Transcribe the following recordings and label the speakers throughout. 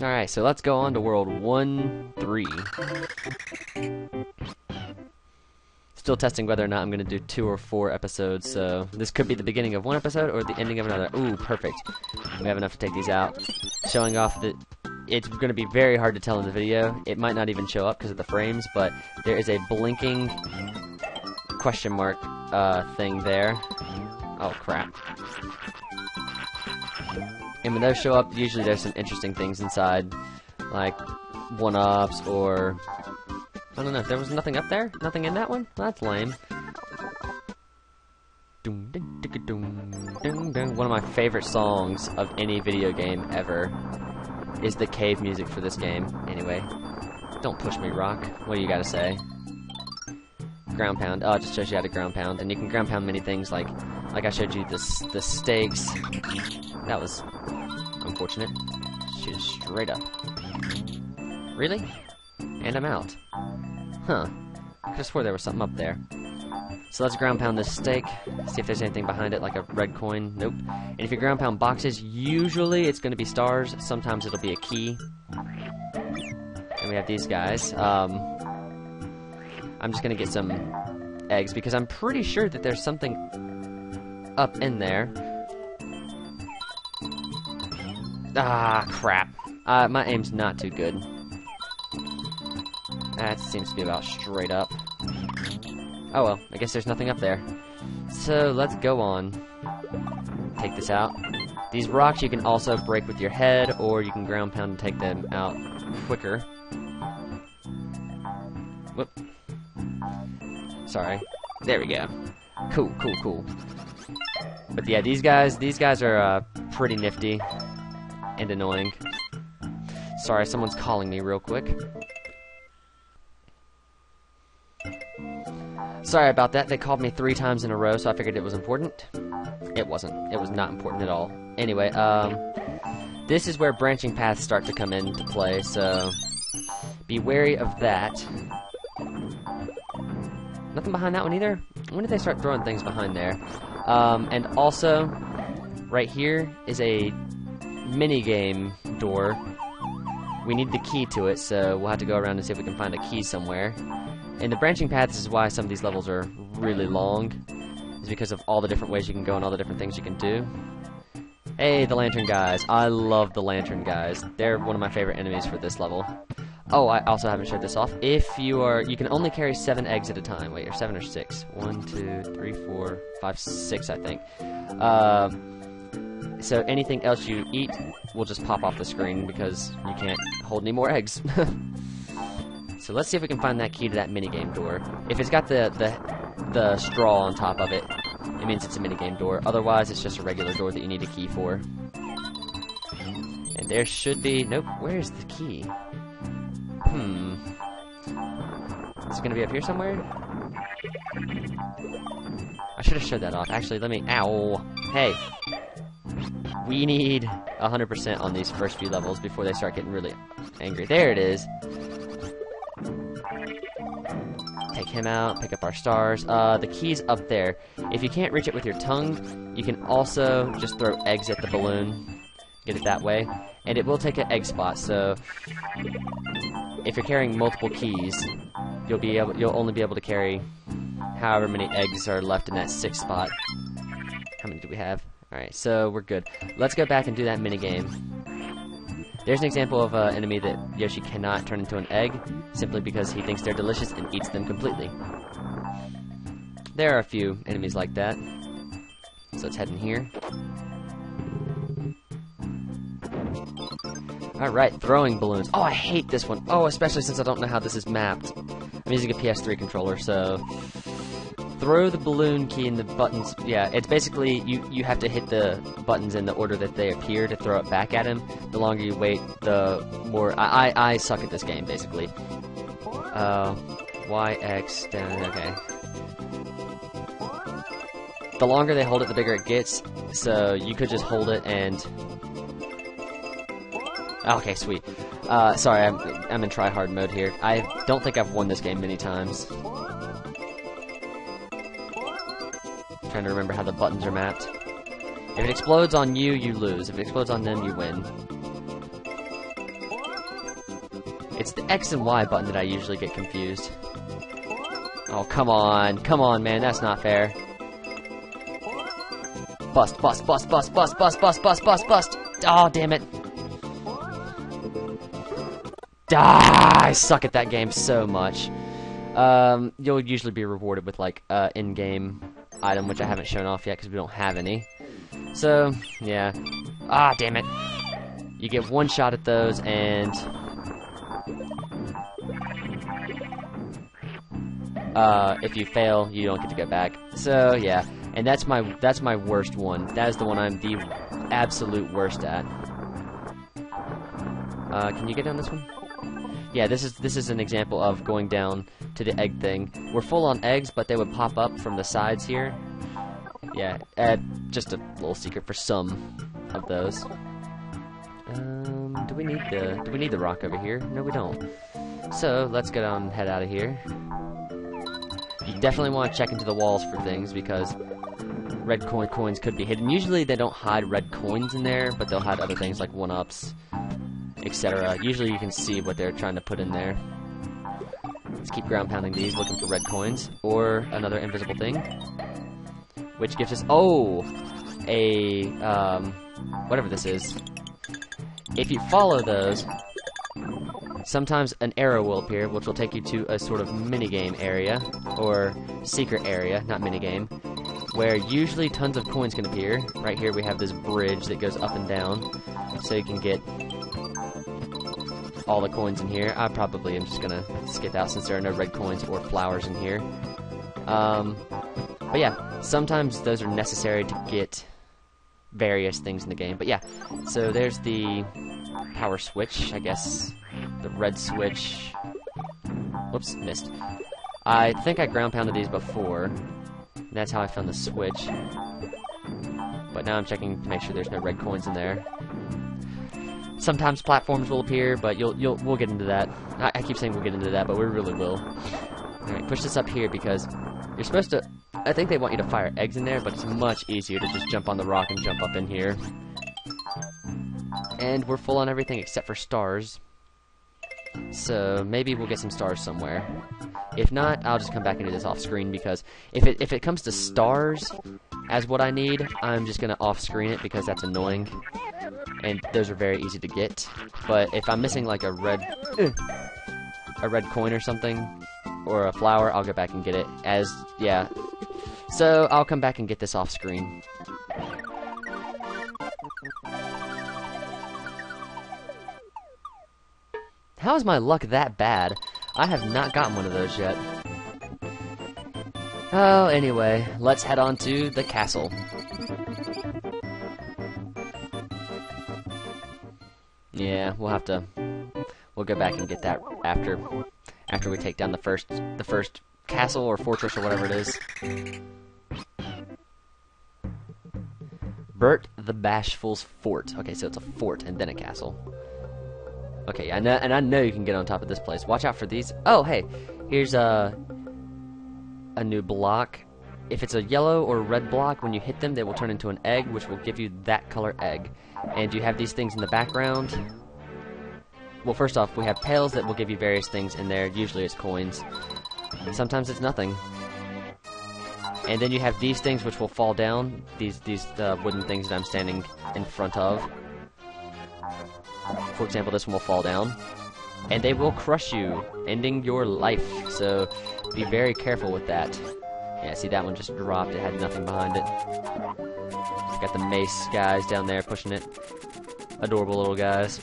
Speaker 1: Alright, so let's go on to World 1-3. Still testing whether or not I'm going to do 2 or 4 episodes, so this could be the beginning of one episode or the ending of another. Ooh, perfect. We have enough to take these out. Showing off that it's going to be very hard to tell in the video. It might not even show up because of the frames, but there is a blinking question mark thing there. Oh, crap. And when those show up, usually there's some interesting things inside, like one-ups or... I don't know, there was nothing up there? Nothing in that one? That's lame. One of my favorite songs of any video game ever is the cave music for this game. Anyway, don't push me, Rock. What do you gotta say? Ground pound. Oh, it just shows you how to ground pound. And you can ground pound many things, like I showed you the stakes. That was unfortunate. Shoot straight up. Really? And I'm out. Huh. I could've swore there was something up there. So let's ground pound this stake, see if there's anything behind it, like a red coin. Nope. And if you ground pound boxes, usually it's going to be stars. Sometimes it'll be a key. And we have these guys. I'm just going to get some eggs, because I'm pretty sure that there's something up in there. Ah, crap. My aim's not too good. That seems to be about straight up. Oh well, I guess there's nothing up there. So, let's go on. Take this out. These rocks you can also break with your head, or you can ground pound and take them out quicker. Whoop. Sorry. There we go. Cool, cool, cool. But yeah, these guys are pretty nifty and annoying. Sorry, someone's calling me real quick. Sorry about that. They called me 3 times in a row, so I figured it was important. It wasn't. It was not important at all. Anyway, this is where branching paths start to come into play, so be wary of that. Nothing behind that one either? When did they start throwing things behind there? And also, right here is a mini-game door. We need the key to it, so we'll have to go around and see if we can find a key somewhere. And the branching paths is why some of these levels are really long, is because of all the different ways you can go and all the different things you can do. Hey, the lantern guys. I love the lantern guys. They're one of my favorite enemies for this level. Oh, I also haven't showed this off. If you can only carry 7 eggs at a time. Wait, or 7 or 6? 1, 2, 3, 4, 5, 6, I think. So anything else you eat will just pop off the screen because you can't hold any more eggs. So let's see if we can find that key to that minigame door. If it's got the straw on top of it, it means it's a minigame door. Otherwise, it's just a regular door that you need a key for. And there should be... Nope, where's the key? Is it gonna be up here somewhere? I should have showed that off. Actually, let me... Ow! Hey! We need 100% on these first few levels before they start getting really angry. There it is! Take him out, pick up our stars. The key's up there. If you can't reach it with your tongue, you can also just throw eggs at the balloon. Get it that way. And it will take an egg spot, so if you're carrying multiple keys, you'll only be able to carry however many eggs are left in that 6th spot. How many do we have? Alright, so we're good. Let's go back and do that minigame. There's an example of an enemy that Yoshi cannot turn into an egg, simply because he thinks they're delicious and eats them completely. There are a few enemies like that. So let's head in here. Alright, throwing balloons. Oh, I hate this one. Oh, especially since I don't know how this is mapped. I'm using a PS3 controller, so... Throw the balloon key in the buttons. Yeah, it's basically, you have to hit the buttons in the order that they appear to throw it back at him. The longer you wait, the more... I suck at this game, basically. Y, X, down, okay. The longer they hold it, the bigger it gets. So you could just hold it and... Okay, sweet. Sorry, I'm in try-hard mode here. I don't think I've won this game many times. Trying to remember how the buttons are mapped. If it explodes on you, you lose. If it explodes on them, you win. It's the X and Y button that I usually get confused. Oh, come on. Come on, man. That's not fair. Bust, bust, bust, bust, bust, bust, bust, bust, bust, bust. Oh, damn it. I suck at that game so much. You'll usually be rewarded with, like, in-game item, which I haven't shown off yet because we don't have any. So, yeah. Ah, damn it. You get one shot at those, and... if you fail, you don't get to go back. So, yeah. And that's my worst one. That is the one I'm the absolute worst at. Can you get down this one? Yeah, this is an example of going down to the egg thing. We're full on eggs, but they would pop up from the sides here. Yeah, just a little secret for some of those. Do we need the rock over here? No, we don't. So let's go down and head out of here. You definitely want to check into the walls for things because red coins could be hidden. Usually they don't hide red coins in there, but they'll hide other things like 1-ups, etc. Usually you can see what they're trying to put in there. Let's keep ground pounding these, looking for red coins or another invisible thing, which gives us whatever this is. If you follow those, sometimes an arrow will appear, which will take you to a sort of minigame area, or secret area, not minigame, where usually tons of coins can appear. Right here we have this bridge that goes up and down, so you can get all the coins in here. I probably am just gonna skip out since there are no red coins or flowers in here. But yeah, sometimes those are necessary to get various things in the game. But yeah, so there's the power switch, I guess. The red switch. Whoops, missed. I think I ground pounded these before. And that's how I found the switch. But now I'm checking to make sure there's no red coins in there. Sometimes platforms will appear, but we'll get into that. I keep saying we'll get into that, but we really will. Alright, push this up here because you're supposed to... I think they want you to fire eggs in there, but it's much easier to just jump on the rock and jump up in here. And we're full on everything except for stars. So maybe we'll get some stars somewhere. If not, I'll just come back and do this off screen because if it comes to stars as what I need, I'm just gonna off screen it because that's annoying. And those are very easy to get. But if I'm missing like a red coin or something, or a flower, I'll go back and get it. Yeah. So I'll come back and get this off screen. How is my luck that bad? I have not gotten one of those yet. Oh, anyway, let's head on to the castle. Yeah, we'll go back and get that after we take down the first castle or fortress or whatever it is. Burt the Bashful's fort. Okay, so it's a fort and then a castle. Okay, and I know you can get on top of this place. Watch out for these. Oh, hey, here's a new block. If it's a yellow or red block, when you hit them, they will turn into an egg, which will give you that color egg. And you have these things in the background. Well, first off, we have pails that will give you various things in there. Usually it's coins. Sometimes it's nothing. And then you have these things which will fall down. These wooden things that I'm standing in front of. For example, this one will fall down. And they will crush you, ending your life. So be very careful with that. Yeah, see, that one just dropped. It had nothing behind it. Got the mace guys down there pushing it. Adorable little guys.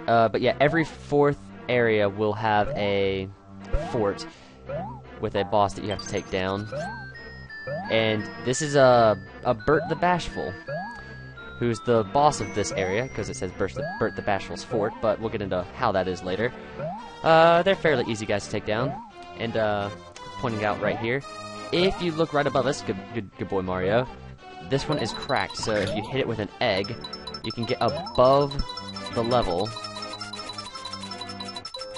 Speaker 1: But yeah, every fourth area will have a fort with a boss that you have to take down. And this is a Burt the Bashful, who's the boss of this area, because it says Burt the Bashful's fort, but we'll get into how that is later. They're fairly easy guys to take down. And pointing out right here, if you look right above us, good boy Mario, this one is cracked, so if you hit it with an egg, you can get above the level.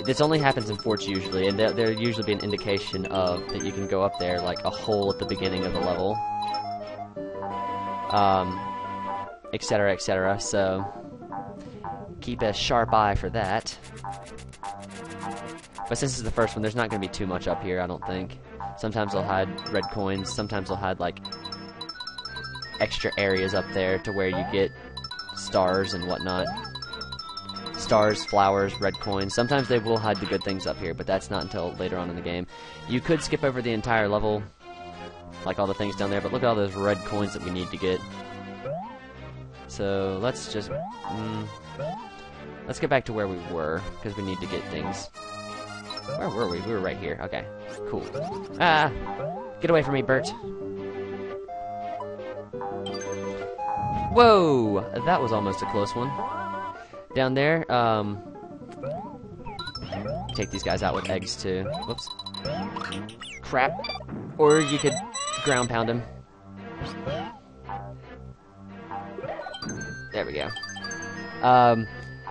Speaker 1: This only happens in forts usually, and there usually be an indication of that you can go up there, like a hole at the beginning of the level, etc., etc. So keep a sharp eye for that. But since this is the first one, there's not going to be too much up here, I don't think. Sometimes they'll hide red coins. Sometimes they'll hide, like, extra areas up there to where you get stars and whatnot. Stars, flowers, red coins. Sometimes they will hide the good things up here, but that's not until later on in the game. You could skip over the entire level, like all the things down there, but look at all those red coins that we need to get. So let's just... let's get back to where we were, because we need to get things. Where were we? We were right here. Okay, cool. Ah! Get away from me, Burt. Whoa! That was almost a close one. Down there, take these guys out with eggs, too. Whoops. Crap. Or you could ground pound him. There we go.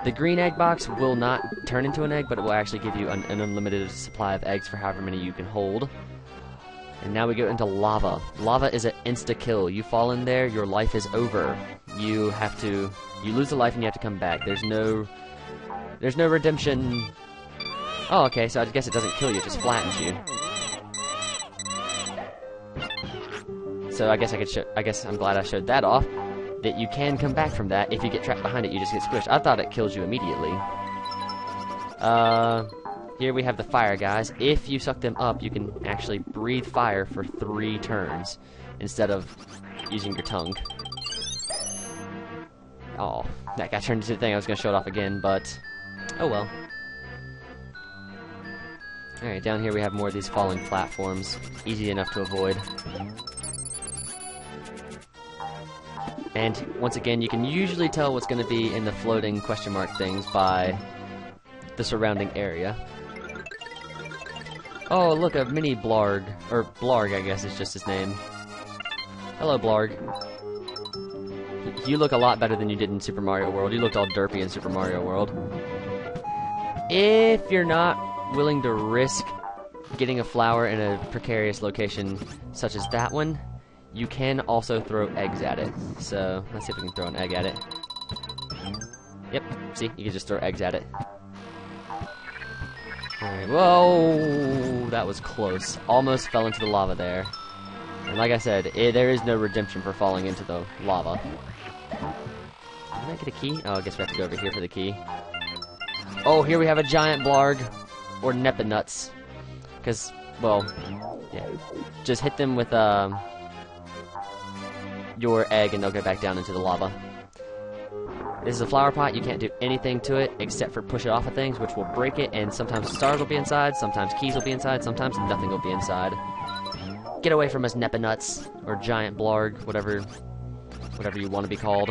Speaker 1: The green egg box will not turn into an egg, but it will actually give you an unlimited supply of eggs for however many you can hold. And now we go into lava. Lava is an insta-kill. You fall in there, your life is over. You lose a life and you have to come back. There's no redemption. Oh, okay, so I guess it doesn't kill you, it just flattens you. So I guess I'm glad I showed that off. That you can come back from that. If you get trapped behind it, you just get squished. I thought it kills you immediately. Here we have the fire guys. If you suck them up, you can actually breathe fire for 3 turns instead of using your tongue. Oh, that got turned into the thing. I was going to show it off again, but oh well. Alright, down here we have more of these falling platforms. Easy enough to avoid. And once again, you can usually tell what's going to be in the floating question mark things by the surrounding area. Oh, look, a mini Blarg. Or Blarg, I guess is just his name. Hello, Blarg. You look a lot better than you did in Super Mario World. You looked all derpy in Super Mario World. If you're not willing to risk getting a flower in a precarious location such as that one, you can also throw eggs at it. So, let's see if we can throw an egg at it. Yep, see? You can just throw eggs at it. Alright, whoa! That was close. Almost fell into the lava there. And like I said, there is no redemption for falling into the lava. Did I get a key? Oh, I guess we have to go over here for the key. Oh, here we have a giant Blarg. Or Nepinuts. Because, well, yeah. Just hit them with, your egg and they'll go back down into the lava. This is a flower pot. You can't do anything to it except for push it off of things, which will break it, and sometimes stars will be inside, sometimes keys will be inside, sometimes nothing will be inside. Get away from us, Nepinuts, or giant Blarg, whatever you want to be called.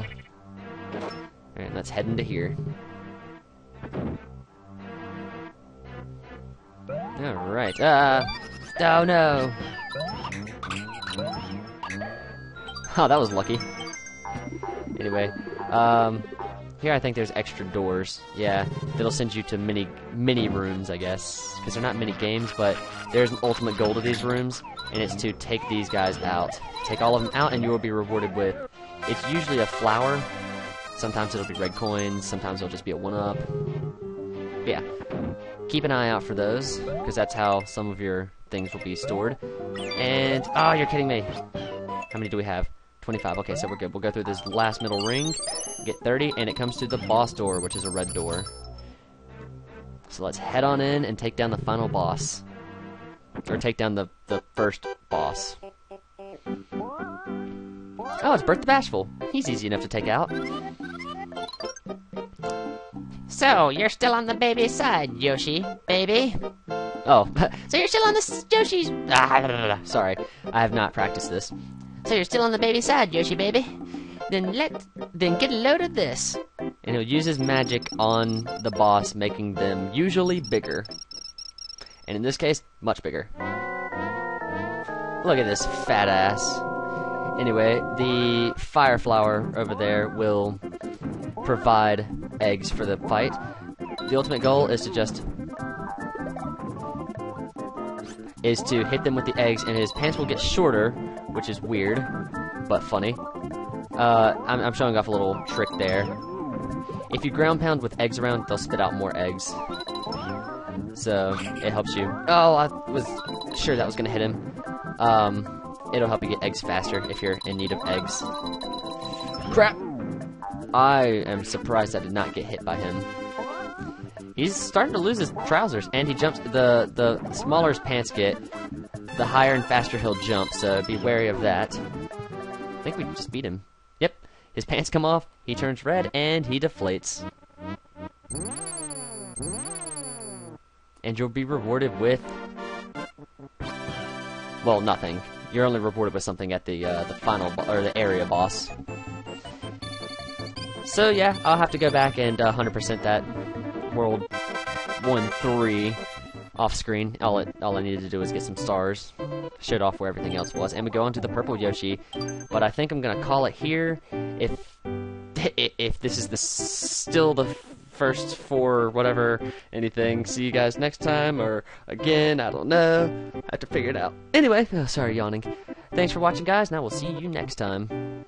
Speaker 1: Alright, let's head into here. Alright, oh no! Oh, that was lucky. Anyway, here I think there's extra doors. Yeah, that'll send you to mini rooms, I guess. Because they're not mini games, but there's an ultimate goal to these rooms, and it's to take these guys out. Take all of them out, and you will be rewarded with... It's usually a flower. Sometimes it'll be red coins. Sometimes it'll just be a 1-up. But yeah, keep an eye out for those, because that's how some of your things will be stored. And... Oh, you're kidding me! How many do we have? 25. Okay, so we're good. We'll go through this last middle ring, get 30, and it comes to the boss door, which is a red door. So let's head on in and take down the final boss. Or take down the first boss. Oh, it's Burt the Bashful. He's easy enough to take out. So, you're still on the baby side, Yoshi, baby? Oh, so you're still on the Yoshi's... Sorry, I have not practiced this. So you're still on the baby side, Yoshi baby? Then get a load of this. And he'll use his magic on the boss, making them usually bigger. And in this case, much bigger. Look at this fat ass. Anyway, the fire flower over there will provide eggs for the fight. The ultimate goal is to just... hit them with the eggs, and his pants will get shorter, which is weird, but funny. I'm showing off a little trick there. If you ground pound with eggs around, they'll spit out more eggs. So, it helps you. Oh, I was sure that was going to hit him. It'll help you get eggs faster if you're in need of eggs. Crap! I am surprised I did not get hit by him. He's starting to lose his trousers, and he jumps. The smaller his pants get, the higher and faster he'll jump, so be wary of that. I think we just beat him. Yep, his pants come off, he turns red, and he deflates. And you'll be rewarded with... well, nothing. You're only rewarded with something at the final, or the area boss. So yeah, I'll have to go back and 100% that World 1-3 off screen. All I needed to do was get some stars, showed off where everything else was, and we go on to the purple Yoshi. But I think I'm gonna call it here. If this is still the first for whatever anything. See you guys next time, or again, I don't know. I have to figure it out. Anyway, sorry yawning. Thanks for watching, guys, and I will see you next time.